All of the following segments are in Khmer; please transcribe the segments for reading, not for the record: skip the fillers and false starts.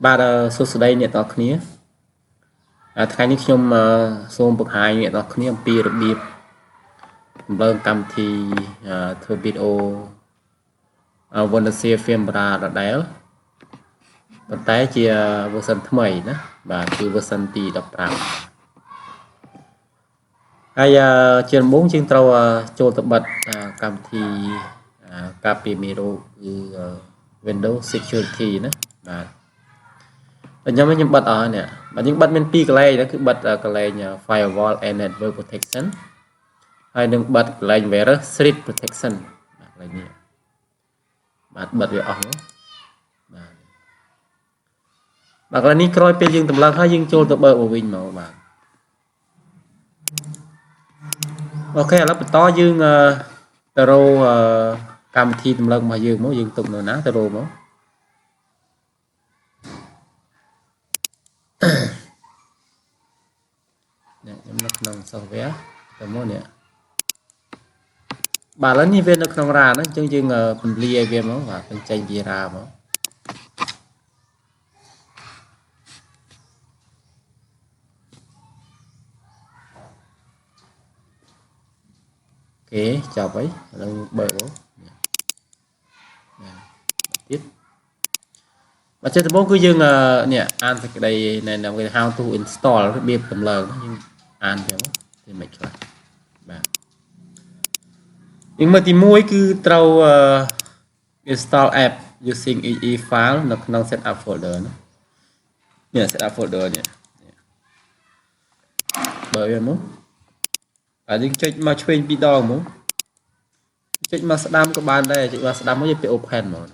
បាទសួស្តីអ្នកទាំងអស់គ្នាថ្ងៃនេះខ្ញុំសូមបង្ហាញអ្នកទាំងអស់គ្នាអំពីរបៀបដំណើរកម្មវិធីធ្វើវីដេអូWondershare Filmora ដដែលប៉ុន្តែជា version ថ្មីណាបាទគឺ version ទី15ហើយជាដំបូងយើងត្រូវចូលទៅបិទកម្មវិធីការពារមេរោគគឺ Windows Security ណាបាទខ្ញុំបិទអស់នេះបាទយើងបិទមាន2កន្លែងគឺបិទកន្លែង Firewall and Network Protection ហើយនឹងបិទកន្លែង Virus Threat Protection បាទកន្លែងនេះបាទបិទវាអស់មកបាទកន្លែងនេះក្រោយពេលយើងតម្លើងហើយយើងចូលទៅបើកវិញមកបាទអូខេឥឡូវបន្តយើងទៅរកកម្មវិធីតម្លើងរបស់យើងមកយើងទុកនៅណាទៅរកមកខ្ញុំនៅក្នុង software ទៅមកនេះបាទឥឡូវនេះវានៅក្នុង RAM ណាអញ្ចឹងយើងពន្លាយវាមកបាទបញ្ចេញវា RAM មកអូខេចប់ហើយឥឡូវបើកមកទៀតបាទចេះដំបូងគឺយើងនេះអានសេចក្តីណែនាំគេ how to install របៀបតម្លើងយើងអានទៅវាមិនខ្លះបាទយើងមើលទី1គឺត្រូវinstall app using exe file នៅក្នុង setup folder នេះ setup folder នេះបើវាមកហើយយើងចុចមកឆ្វេងពីរដងមកចុចមកស្ដាំក៏បានដែរចុចមកស្ដាំមកយើងទៅ open មក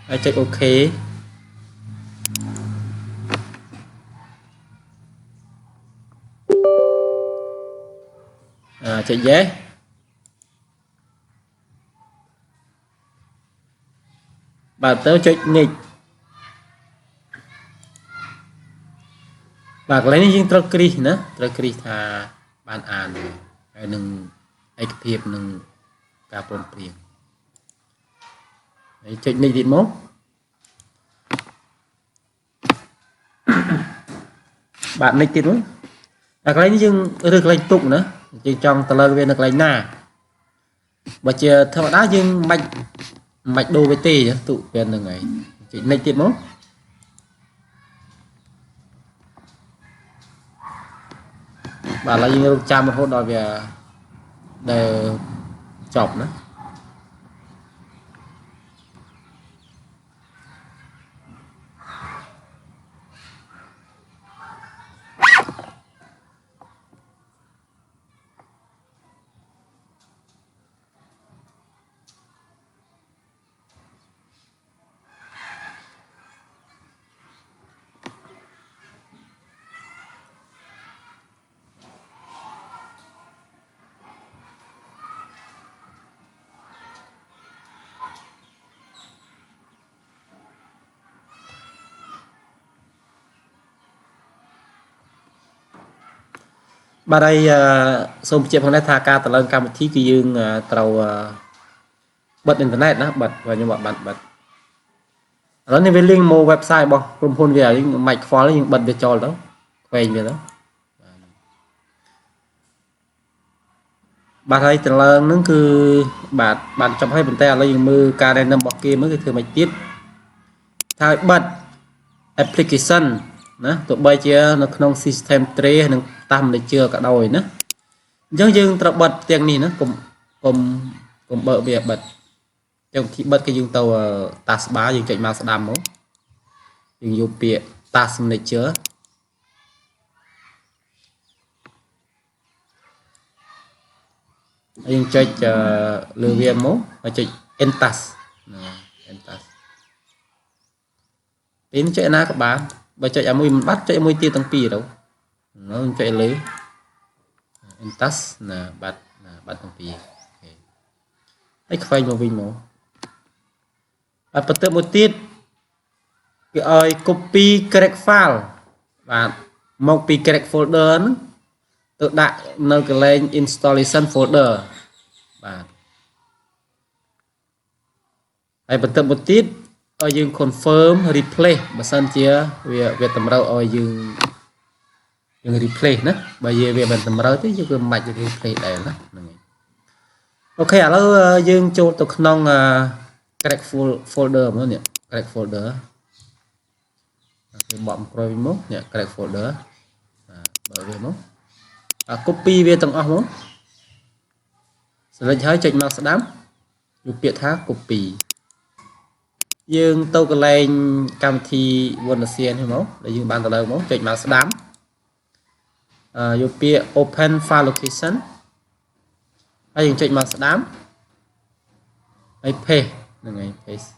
ហើយចុច OK ចុច Yes បាទទៅចុច Next បាទកន្លែងនេះយើងត្រូវគ្រីសណាត្រូវគ្រីសថាបានអានហើយនឹងឯកភាពនឹងការព្រមព្រៀងហើយចុច Next ទៀតមកបាទ Next ទៀតមកតែកន្លែងនេះយើងរើសកន្លែងទុកណាយើងចង់ទៅលើវានៅកន្លែងណាបើជាធម្មតាយើងមិនដូរវាទេទុកពេលហ្នឹងហើយចុច Next ទៀតមកបាទឥឡូវយើងរកចាំរហូតដល់វាដែលចប់ណាបាទហើយសូមបញ្ជាក់ផងដែរថាការតឡើងកម្មវិធីគឺយើងត្រូវបិទអ៊ីនធឺណិតណាបិទខ្ញុំអត់បានបិទឥឡូវនេះវាលីងមក website របស់ក្រុមហ៊ុនវាយើងមិនខ្វល់យើងបិទវាចោលទៅខ្វែងវាទៅបាទហើយតឡើងហ្នឹងគឺបាទបានចប់ហើយប៉ុន្តែឥឡូវយើងមើលការណែនាំរបស់គេមើលគឺធ្វើមិនទៀតថាឲ្យបិទ application ណាទោះបីជានៅក្នុង system tray និងតាម manager ក៏ដោយណាអញ្ចឹងយើងត្រូវបិទទាំងនេះណាកុំបើកវាបិទចឹងវិធីបិទគឺយើងទៅ taskbar យើងចុចមកស្ដាំមកយើងយកពាក្យ task manager ហើយយើងចុចលើវាមកហើយចុច end task ណា end task ពេលនេះចុចណាក៏បានបើចុចឲ្យមួយមិនបាត់ចុចឲ្យមួយទៀតទាំងពីរទៅចុចលើ Entas ណាបាត់ទាំងពីរហើយខ្វែងមកវិញមកហើយបន្ទាប់មួយទៀតគេឲ្យ copy correct file បាទមកពី correct folder ហ្នឹងទៅដាក់នៅកន្លែង installation folder បាទហើយបន្ទាប់មួយទៀត ឲ្យយើង confirm replace បើសិនជាវាតម្រូវឲ្យយើង replace ណាបើវាមិនតម្រូវទេយើងគឺមិនបាច់ replace ដែរណាហ្នឹងហើយអូខេឥឡូវយើងចូលទៅក្នុង correct folder មកនេះ correct folder គេបកក្រោយវិញមកនេះ correct folder បើវាមកcopy វាទាំងអស់មក select ហើយចុចមកស្ដាំយកពាក្យថា copy យើងទៅកន្លែងកម្មវិធី Wondersian ហ្នឹងមកដែលយើងបានទៅលើមកចុចមកស្ដាំយកពាក្យ open file location ហើយយើងចុចមកស្ដាំហើយ paste ហ្នឹងហើយ paste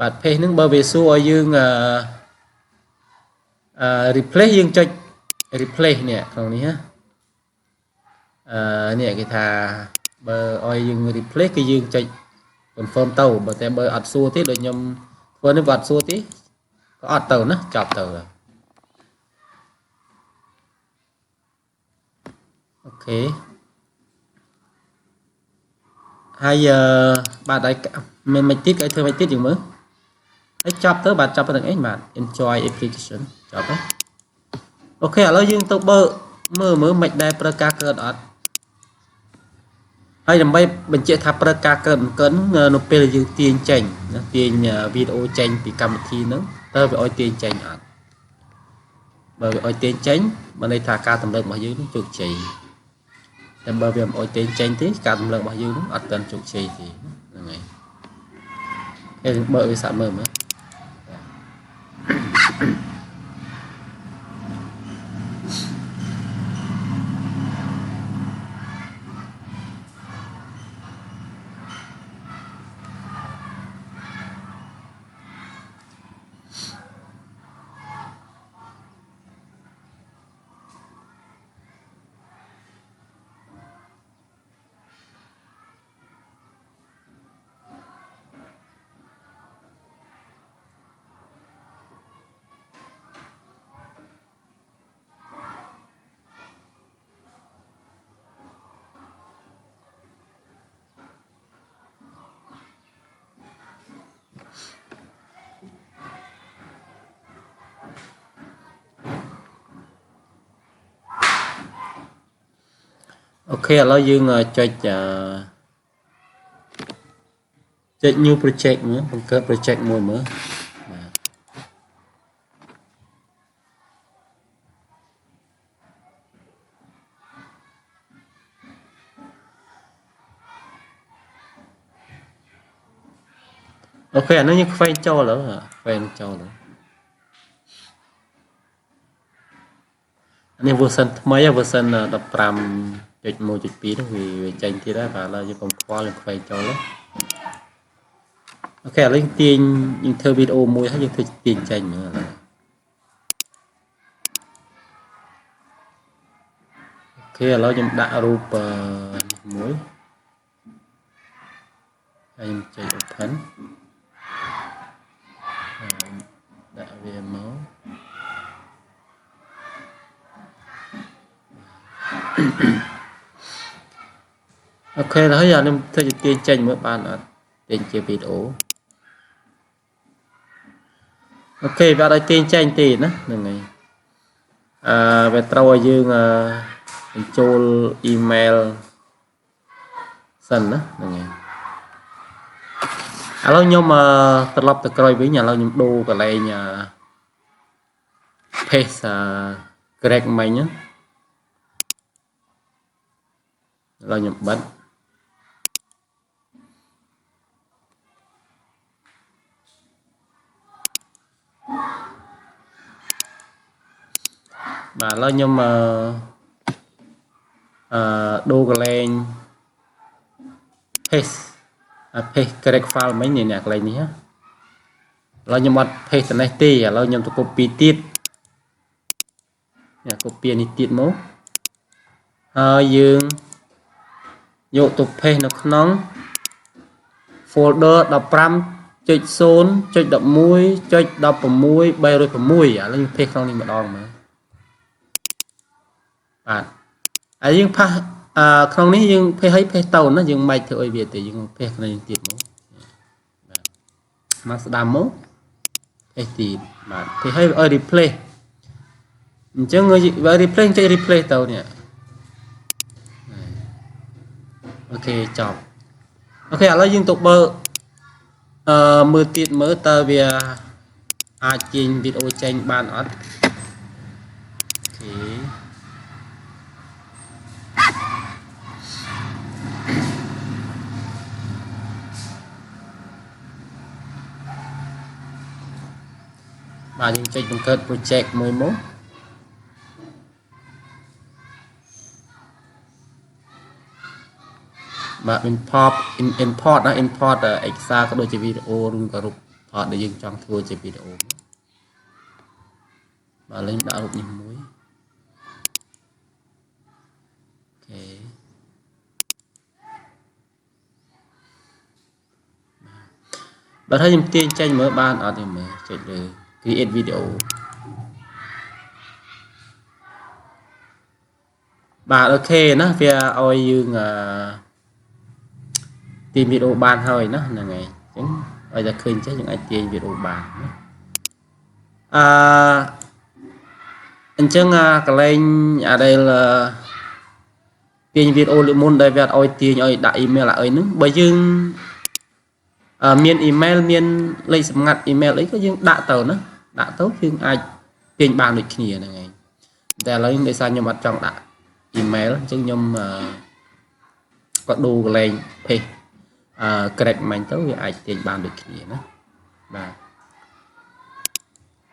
បាទ paste ហ្នឹងបើវាសួរឲ្យយើងreplace យើងចុច replace នេះក្នុងនេះណានេះគេថាបើឲ្យយើង replace គឺយើងចុច confirm ទៅបើតែបើអត់សួរទេដូចខ្ញុំធ្វើនេះបើអត់សួរទេក៏អត់ទៅណាចប់ទៅអូខេហើយបាទឲ្យមានមិនទៀតឲ្យធ្វើមិនទៀតយើងមើលហើយចប់ទៅបាទចប់ទៅអីបាទ enjoy application ចប់ហើយអូខេឥឡូវយើងទៅបើមើលមិនដែរប្រើការកើតអត់ហើយដើម្បីបញ្ជាក់ថាប្រើការកើតមិនកើតនៅពេលយើងទាញចេញណាទាញវីដេអូចេញពីកម្មវិធីហ្នឹងតើវាឲ្យទាញចេញអត់បើវាឲ្យទាញចេញបានន័យថាការតម្លើងរបស់យើងនឹងជោគជ័យតែបើវាមិនឲ្យទាញចេញទេការតម្លើងរបស់យើងនឹងអត់ទាន់ជោគជ័យទេហ្នឹងហើយហើយបើវាសាក់មើលអូខេឥឡូវយើងចុច new project មើលបង្កើត project មួយមើលបាទអូខេអានេះយើងខ្វែងចូលខ្វែងចូលអានេះ version ថ្មី version 15.1.2 ហ្នឹងវាចេញទៀតហើយបាទឥឡូវយើងកុំខ្វល់យើងខ្វែងចូលអូខេឥឡូវទាញយើងធ្វើវីដេអូមួយហើយយើងធ្វើទាញចេញមើលអូខេឥឡូវខ្ញុំដាក់រូបមួយហើយខ្ញុំចុច open ដាក់វាមកអូខេហើយអានេះធ្វើជាទាញចេញមើលបានអត់ទាញជាវីដេអូអូខេវាអត់ឲ្យទាញចេញទេណាហ្នឹងហើយវាត្រូវឲ្យយើងបញ្ចូល email សិនណាហ្នឹងហើយឥឡូវខ្ញុំត្រឡប់ទៅក្រោយវិញឥឡូវខ្ញុំដូរកន្លែងpaste correct មិញណាឥឡូវខ្ញុំបិទបាទឥឡូវខ្ញុំដូរកន្លែង paste correct file មិញនេះកន្លែងនេះណាឥឡូវខ្ញុំអត់ paste ទៅនេះទេឥឡូវខ្ញុំទៅ copy ទៀតនេះ copy នេះទៀតមកហើយយើងយកទៅ paste នៅក្នុង folder 15.0.11.16 306 ឥឡូវយើង paste ក្នុងនេះម្ដងមើលបាទហើយយើងផាសក្នុងនេះយើង paste ឲ្យ paste ទៅណាយើងមិនធ្វើអីវាទេយើង paste ក្នុងនេះទៀតមក មកស្ដាំមកឯទីបាទthì ឲ្យ replay អញ្ចឹងឲ្យ replay ចេះ replay ទៅនេះអូខេចប់អូខេឥឡូវយើងទៅបើមើលទៀតមើលតើវាអាចទាញវីដេអូចេញបានអត់អូខេបាទយើងចុចបង្កើត project មួយមកបាទ import ណា import ឯកសារក៏ដូចជាវីដេអូឬក៏រូបថតដែលយើងចង់ធ្វើជាវីដេអូបាទលេងដាក់រូបនេះមួយអូខេបាទហើយខ្ញុំទាញចេញមើលបានអត់ទេមើលចុចលើ create video បាទអូខេណាវាឲ្យយើងទាញវីដេអូបានហើយណាហ្នឹងហើយអញ្ចឹងឲ្យតែឃើញចេះយើងអាចទាញវីដេអូបានណាអញ្ចឹងកន្លែងអាដែលទាញវីដេអូលើមុនដែលវាឲ្យទាញឲ្យដាក់ email ឲ្យហ្នឹងបើយើងមាន email មានលេខសម្ងាត់ email អីក៏យើងដាក់ទៅណាដាក់ទៅយើងអាចទាញបានដូចគ្នាហ្នឹងឯងតែឥឡូវដោយសារខ្ញុំអត់ចង់ដាក់ email អញ្ចឹងខ្ញុំក៏ដូរកន្លែង page correct មិញទៅវាអាចទាញបានដូចគ្នាណាបាទ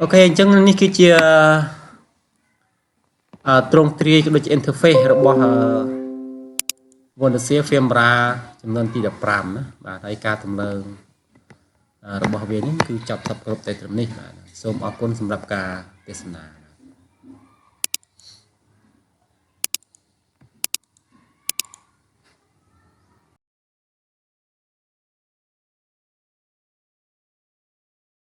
អូខេអញ្ចឹងនេះគឺជាទ្រង់ទ្រាយក៏ដូចជា interface របស់ Wondershare Filmora ចំនួនទី15ណាបាទហើយការតម្លើងរបស់វានេះគឺចប់គ្រប់តែត្រឹមនេះបាទសូមអរគុណសម្រាប់ការទេសនា